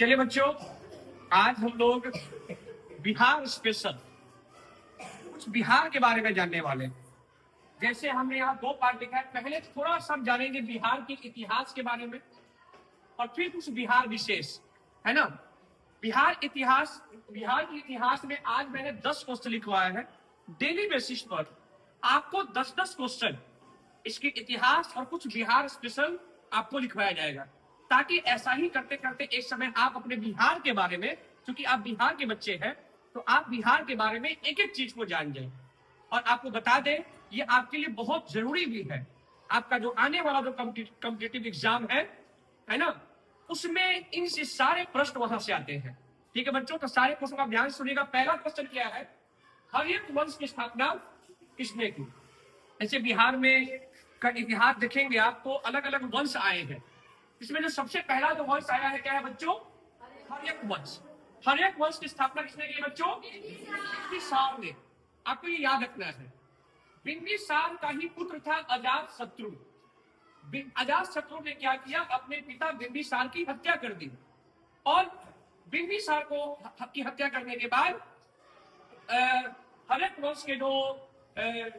चलिए बच्चों, आज हम लोग बिहार स्पेशल कुछ बिहार के बारे में जानने वाले हैं। जैसे हमने यहाँ 2 पार्ट लिखा है, पहले थोड़ा सा हम जानेंगे बिहार के इतिहास के बारे में और फिर कुछ बिहार विशेष, है ना। बिहार के इतिहास में आज मैंने 10 क्वेश्चन लिखवाया है। डेली बेसिस पर आपको 10-10 क्वेश्चन इसके इतिहास और कुछ बिहार स्पेशल आपको लिखवाया जाएगा, ताकि ऐसा ही करते करते एक समय आप अपने बिहार के बारे में, क्योंकि आप बिहार के बच्चे हैं, तो आप बिहार के बारे में एक एक चीज को जान जाए। और आपको बता दें, ये आपके लिए बहुत जरूरी भी है। आपका जो आने वाला जो कॉम्पिटिटिव एग्जाम है ना, उसमें इन से सारे प्रश्न वहां से आते हैं। ठीक है बच्चों, तो सारे क्वेश्चन आप ध्यान से सुनिएगा। पहला क्वेश्चन क्या है, हर्यक वंश की स्थापना किसने की। ऐसे बिहार में का इतिहास देखेंगे आप तो अलग अलग वंश आए हैं। इसमें जो सबसे पहला जो वंश आया है क्या है बच्चों, हर्यक वंश। हर्यक वंश की स्थापना किसने की बच्चों, बिंबिसार ने। आपको ये याद रखना है, बिंबिसार का ही पुत्र था अजातशत्रु। अजातशत्रु ने क्या किया, अपने पिता बिंबिसार की हत्या कर दी। और बिंबिसार को की हत्या करने के बाद हर्यक वंश के जो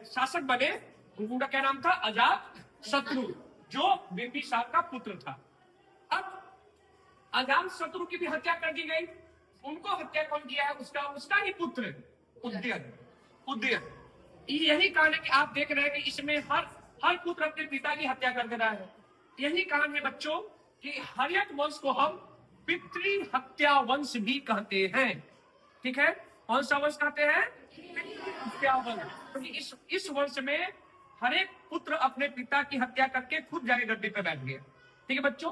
शासक बने, उनका क्या नाम था, अजातशत्रु, जो बिंबिसार का पुत्र था। अब अजातशत्रु की भी हत्या कर दी गई। उनको हत्या कौन किया है, उसका ही पुत्र उदयन। यही कारण है कि आप देख रहे हैं कि इसमें हर पुत्र अपने पिता की हत्या कर दे रहा है। यही कारण है बच्चों कि हर्यक वंश को हम पितृ हत्या वंश भी कहते हैं। ठीक है, कौन सा वंश कहते हैं, हत्या वंश। तो इस वंश में हर एक पुत्र अपने पिता की हत्या करके खुद जाके गद्दी पे बैठ गया। ठीक है बच्चों,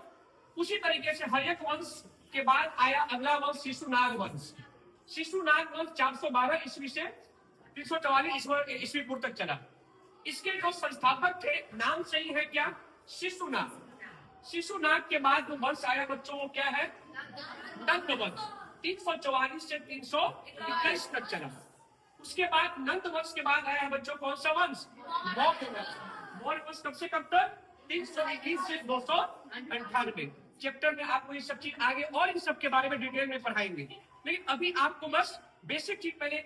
उसी तरीके से हर्यक वंश के बाद आया अगला वंश शिशुनाग वंश। शिशुनाग वंश 412 ईस्वी से 344 ईस्वी पूर्व तक चला। इसके जो संस्थापक थे, नाम सही है क्या, शिशुनाग। शिशुनाग के बाद जो वंश आया बच्चों वो क्या है, नंद वंश। 344 से 321 तक चला। उसके बाद नंद वंश के बाद आया है बच्चों कौन सा वंश, मौर्य वंश। मौर्य वंश कब से कब तक, 321 से 298। चैप्टर में आपको ये सब चीज आगे और इन सब के बारे में डिटेल में पढ़ाएंगे, लेकिन अभी आपको बस बेसिक चीज पहले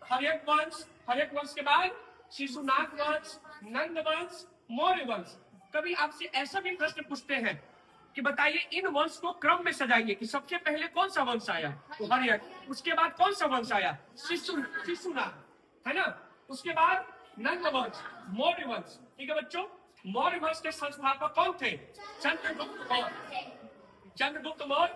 हर्यक वंश के बाद शिशुनाग वंश, नंद वंश, मौर्य वंश। कभी आपसे ऐसा भी प्रश्न पूछते हैं कि बताइए इन वंश को क्रम में सजाइए कि सबसे पहले कौन सा वंश आया, तो हर्यक। उसके बाद कौन सा वंश आया, शिशुनाग, है ना। उसके बाद नंद वंश, मौर्य वंश। ठीक है बच्चों, मौर्य वंश के संस्थापक कौन थे, चंद्रगुप्त मौर्य।